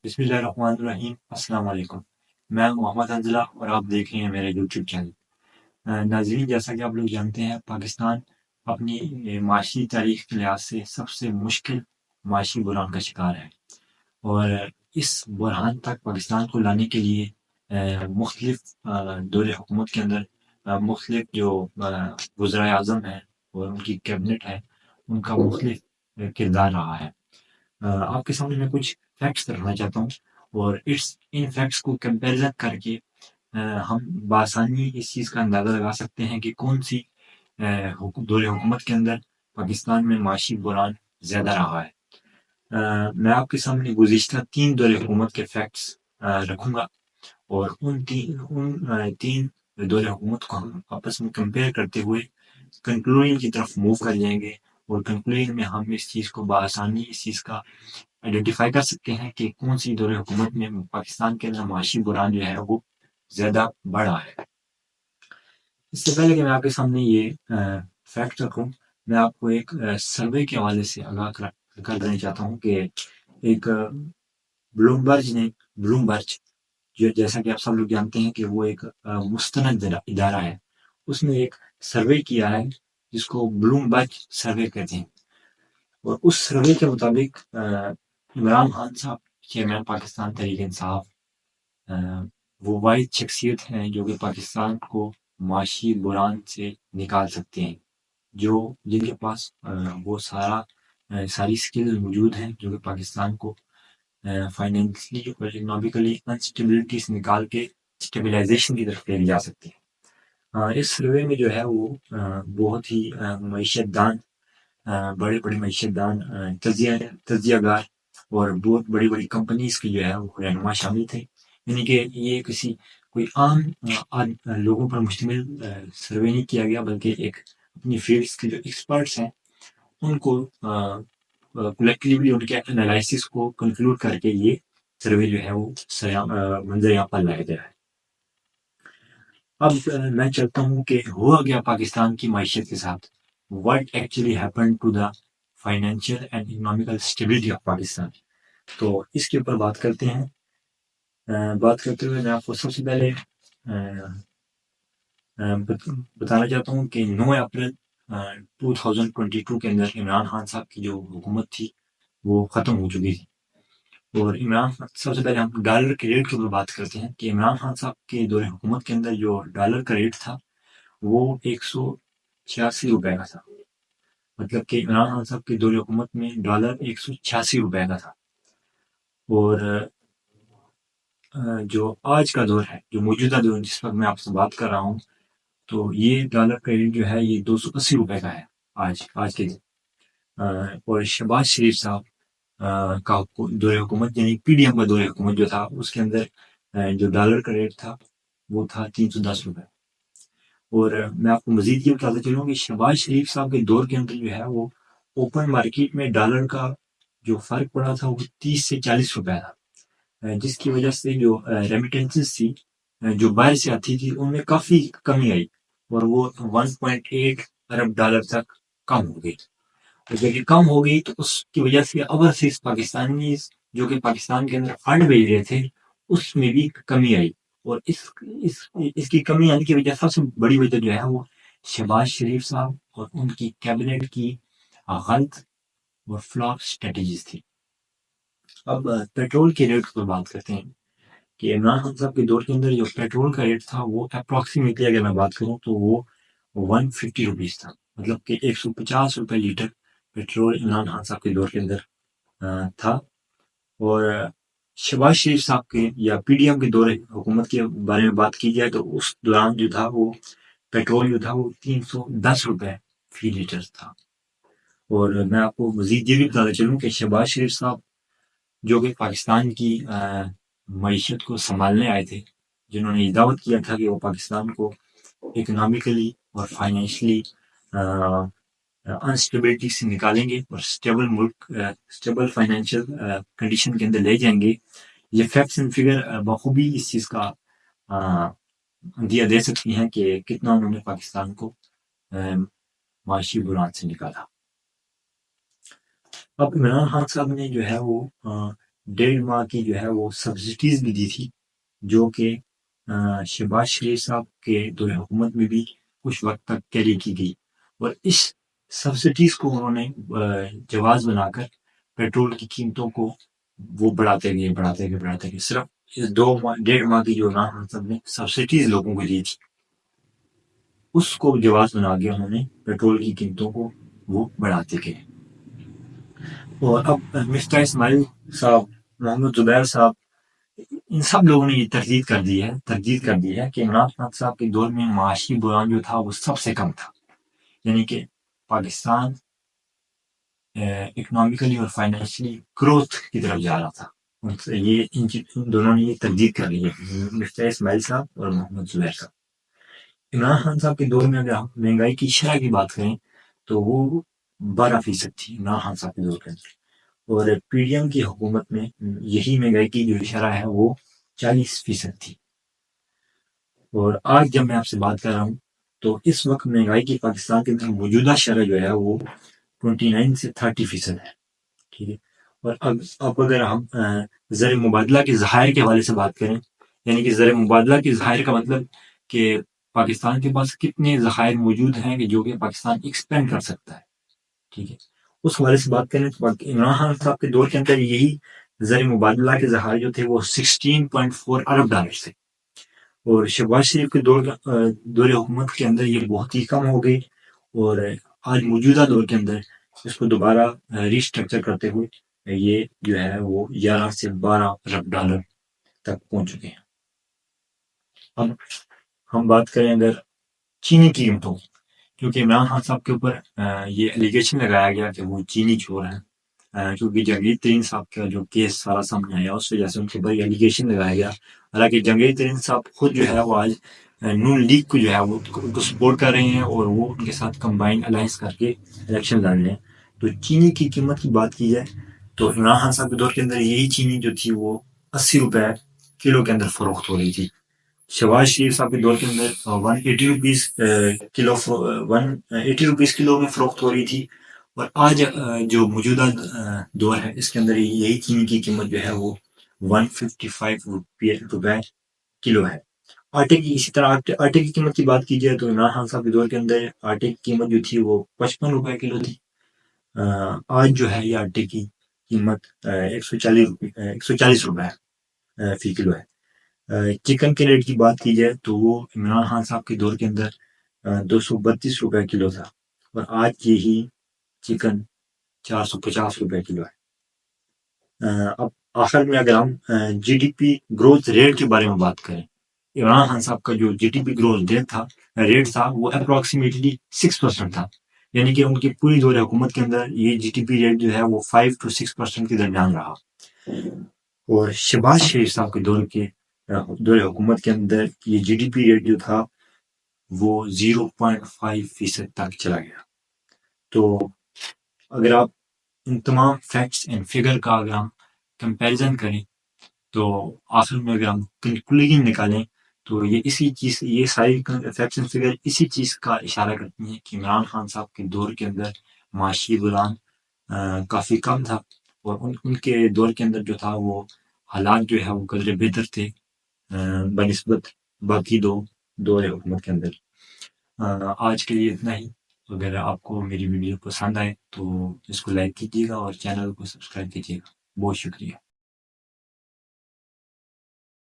بسم اللہ الرحمن الرحیم، السلام علیکم۔ میں محمد حنزلہ اور آپ دیکھ رہے ہیں میرا یوٹیوب چینل۔ ناظرین، جیسا کہ آپ لوگ جانتے ہیں، پاکستان اپنی معاشی تاریخ کے لحاظ سے سب سے مشکل معاشی بحران کا شکار ہے، اور اس بحران تک پاکستان کو لانے کے لیے مختلف دور حکومت کے اندر مختلف جو وزرائے اعظم ہیں اور ان کی کیبنٹ ہے، ان کا مختلف کردار رہا ہے۔ آپ کے سامنے میں کچھ فیکٹس رکھنا چاہتا ہوں، اور ان فیکٹس کو کمپیریزن کر کے ہم بآسانی اس چیز کا اندازہ لگا سکتے ہیں کہ کون سی دور حکومت کے اندر پاکستان میں معاشی بحران زیادہ رہا ہے۔ میں آپ کے سامنے گزشتہ 3 دور حکومت کے فیکٹس رکھوں گا، اور ان تین دور حکومت کو ہم آپس میں کمپیئر کرتے ہوئے کنکلوژن کی طرف موو کر جائیں گے، اور کنکلوژن میں ہم اس چیز کو بآسانی اس چیز کا آئیڈینٹیفائی کر سکتے ہیں کہ کون سی دور حکومت میں پاکستان کے اندر معاشی بحران جو ہے وہ زیادہ بڑا ہے۔ اس سے پہلے کہ میں آپ کے سامنے یہ فیکٹ رکھوں، میں آپ کو ایک سروے کے حوالے سے آگاہ کر دینا چاہتا ہوں کہ ایک بلومبرج جو، جیسا کہ آپ سب لوگ جانتے ہیں کہ وہ ایک مستند ادارہ ہے، اس نے ایک سروے کیا ہے جس کو بلومبرج سروے کہتے ہیں، اور اس سروے کے مطابق عمران خان صاحب چیئرمین پاکستان تحریک انصاف وہ واحد شخصیت ہیں جو کہ پاکستان کو معاشی بحران سے نکال سکتے ہیں، جن کے پاس وہ ساری سکل موجود ہیں جو کہ پاکستان کو فائنینشلی اور اکنامیکلی انسٹیبلٹی سے نکال کے اسٹیبلائزیشن کی طرف لے جا سکتے ہیں۔ اس سروے میں جو ہے وہ بہت ہی معیشت دان، بڑے بڑے معیشت دان، تجزیہ گار اور بہت بڑی بڑی کمپنیز کی جو ہے وہ رہنما شامل تھے، یعنی کہ یہ کوئی عام لوگوں پر مشتمل سروے نہیں کیا گیا، بلکہ ایک اپنی فیلڈس کے جو ایکسپرٹس ہیں ان کو کلیکٹیولی ان کے انالائسس کو کنکلوڈ کر کے یہ سروے جو ہے وہ منظر عام پر لایا گیا ہے۔ اب میں چلتا ہوں کہ ہوا گیا پاکستان کی معیشت کے ساتھ، what actually happened to the financial and economical stability of Pakistan. تو اس کے اوپر بات کرتے ہیں۔ بات کرتے ہوئے میں آپ کو سب سے پہلے بتانا چاہتا ہوں کہ 9 اپریل 2022 کے اندر عمران خان صاحب کی جو حکومت تھی وہ ختم ہو چکی تھی، اور سب سے پہلے ہم ڈالر کے ریٹ کے اوپر بات کرتے ہیں کہ عمران خان صاحب کے دور حکومت کے اندر جو ڈالر کا ریٹ تھا وہ 186 روپے کا تھا، مطلب کہ عمران خان صاحب کے دور حکومت میں ڈالر 186 روپے کا تھا۔ اور جو آج کا دور ہے، جو موجودہ دور جس وقت میں آپ سے بات کر رہا ہوں، تو یہ ڈالر کا ریٹ جو ہے یہ 280 روپے کا ہے آج کے دن۔ اور شہباز شریف صاحب کا دور حکومت، یعنی پی ڈی ایم کا دور حکومت جو تھا، اس کے اندر جو ڈالر کا ریٹ تھا وہ تھا 310 روپے۔ اور میں آپ کو مزید یہ بتاتا چلوں کہ شہباز شریف صاحب کے دور کے اندر جو ہے وہ اوپن مارکیٹ میں ڈالر کا جو فرق پڑا تھا وہ 30 سے 40 روپے تھا، جس کی وجہ سے جو ریمیٹنسز تھی جو باہر سے آتی تھی ان میں کافی کمی آئی، اور وہ 1.8 ارب ڈالر تک کم ہو گئی۔ اور جب یہ کم ہو گئی تو اس کی وجہ سے اوورسیز پاکستانی جو کہ پاکستان کے اندر فنڈ بھیج رہے تھے اس میں بھی کمی آئی، اور اس کی کمی آنے کی وجہ، سب سے بڑی وجہ جو ہے وہ شہباز شریف صاحب اور ان کی کیبنٹ کی غلط اور فلاپ اسٹریٹجیز تھی۔ اب پیٹرول کے ریٹ پر بات کرتے ہیں کہ عمران خان صاحب کے دور کے اندر جو پیٹرول کا ریٹ تھا وہ اپروکسیمیٹلی اگر میں بات کروں تو وہ 150 روپیز تھا، مطلب کہ 150 روپے لیٹر پیٹرول عمران خان صاحب کے دور کے اندر تھا۔ اور شہباز شریف صاحب کے یا پی ڈی ایم کے دور حکومت کے بارے میں بات کی جائے تو اس دوران جو تھا وہ پیٹرول جو تھا وہ 310 روپے فی لیٹر تھا۔ اور میں آپ کو مزید یہ بھی بتاتا چلوں کہ شہباز شریف صاحب جو کہ پاکستان کی معیشت کو سنبھالنے آئے تھے، جنہوں نے یہ دعوت کیا تھا کہ وہ پاکستان کو اکنامیکلی اور فائنینشلی انسٹیبلٹی سے نکالیں گے اور اسٹیبل فائنینشیل کنڈیشن کے اندر لے جائیں گے، یہ فیکٹس اینڈ فگر بخوبی اس چیز کا اندیا دے سکتی ہیں کہ کتنا انہوں نے پاکستان کو معاشی بحران سے نکالا۔ اب عمران خان صاحب نے جو ہے وہ 1.5 ماہ کی جو ہے وہ سبسڈیز بھی دی تھی، جو کہ شہباز شریف صاحب کے دور حکومت میں بھی کچھ وقت تک کیری کی گئی، اور اس سبسڈیز کو انہوں نے جواز بنا کر پیٹرول کی قیمتوں کو وہ بڑھاتے گئے صرف اس 1.5 ماہ کی جو عمران صاحب نے سبسڈیز لوگوں کو دی تھی، اس کو جواز بنا کے انہوں نے پیٹرول کی قیمتوں کو وہ بڑھاتے گئے۔ اور اب مفتا اسماعیل صاحب، محمد زبیر صاحب، ان سب لوگوں نے یہ تردید کر دی ہے کہ عمران خان صاحب کے دور میں معاشی بحران جو تھا وہ سب سے کم تھا، یعنی کہ پاکستان اکنامیکلی اور فائنینشلی گروتھ کی طرف جا رہا تھا۔ یہ ان دونوں نے یہ تردید کر لی ہے، مفتا اسماعیل صاحب اور محمد زبیر صاحب۔ عمران خان صاحب کے دور میں اگر ہم مہنگائی کی شرح کی بات کریں تو وہ 12% تھی عمران خان صاحب کے دور کے اندر، اور پی ڈی ایم کی حکومت میں یہی مہنگائی کی جو شرح ہے وہ 40% تھی۔ اور آج جب میں آپ سے بات کر رہا ہوں تو اس وقت مہنگائی کی پاکستان کے اندر موجودہ شرح جو ہے وہ 29 سے 30% ہے، ٹھیک ہے۔ اور اب اگر ہم زر مبادلہ کے ذخائر کے حوالے سے بات کریں، یعنی کہ زر مبادلہ کے ذخائر کا مطلب کہ پاکستان کے پاس کتنے ذخائر موجود ہیں کہ جو کہ پاکستان ایکسپینڈ کر سکتا ہے، ٹھیک ہے، اس حوالے سے بات کریں تو عمران خان صاحب کے دور کے اندر یہی زر مبادلہ کے ذخائر جو تھے وہ 16.4 ارب ڈالر تھے، اور شہباز شریف کے دور حکومت کے اندر یہ بہت ہی کم ہو گئی، اور آج موجودہ دور کے اندر اس کو دوبارہ ریسٹرکچر کرتے ہوئے یہ جو ہے وہ 11 سے 12 ارب ڈالر تک پہنچ چکے ہیں۔ اب ہم بات کریں اگر چینی کی قیمتوں، کیونکہ عمران خان صاحب کے اوپر یہ الیگیشن لگایا گیا کہ وہ چینی چور ہیں، کیونکہ جنگیر ترین صاحب کا جو کیس سارا سامنے آیا اس وجہ سے ان کے اوپر یہ الیگیشن لگایا گیا، حالانکہ جنگیر ترین صاحب خود جو ہے وہ آج نون لیگ کو جو ہے وہ ان کو سپورٹ کر رہے ہیں، اور وہ ان کے ساتھ کمبائن الائنس کر کے الیکشن لڑ رہے ہیں۔ تو چینی کی قیمت کی بات کی جائے تو عمران خان صاحب کے دور کے اندر یہی چینی جو تھی وہ 80 روپے کلو کے اندر فروخت ہو رہی تھی۔ شہباز شریف صاحب کے دور کے اندر 180 روپیز کلو میں فروخت ہو رہی تھی، اور آج جو موجودہ دور ہے اس کے اندر یہی چینی کی قیمت جو ہے وہ 155 روپے کلو ہے۔ آٹے کی اسی طرح آٹے کی قیمت کی بات کی جائے تو عمران خان صاحب کے دور کے اندر آٹے کی قیمت جو تھی وہ 55 روپے کلو تھی، آج جو ہے یہ آٹے کی قیمت 140 روپے فی کلو ہے۔ چکن کے ریٹ کی بات کی جائے تو وہ عمران خان صاحب کے دور کے اندر 232 روپے کلو تھا، اور آج یہی چکن 450 روپے کلو ہے۔ اب آخر میں اگر ہم G D P growth rate کے بارے میں بات کریں، عمران خان صاحب کا جو G D P growth rate تھا وہ اپروکسیمیٹلی 6% تھا، یعنی کہ ان کی پوری دور حکومت کے اندر یہ جی ڈی پی ریٹ جو ہے وہ 5 to 6% کے درمیان رہا، اور شہباز شریف صاحب کے دور حکومت کے اندر یہ جی ڈی پی ریٹ جو تھا وہ 0.5% تک چلا گیا۔ تو اگر آپ ان تمام فیکٹس اینڈ فگر کا اگر ہم کمپیریزن کریں تو آخر میں اگر ہم کنکلوژن نکالیں تو یہ ساری فیکٹس اینڈ فگر اسی چیز کا اشارہ کرتی ہیں کہ عمران خان صاحب کے دور کے اندر معاشی بحران کافی کم تھا، اور ان کے دور کے اندر جو تھا وہ حالات جو ہے وہ قدر بہتر تھے بنسبت باقی دور حکومت کے اندر۔ آج کے لیے اتنا ہی۔ اگر آپ کو میری ویڈیو پسند آئے تو اس کو لائک کیجیے گا اور چینل کو سبسکرائب کیجیے گا۔ بہت شکریہ۔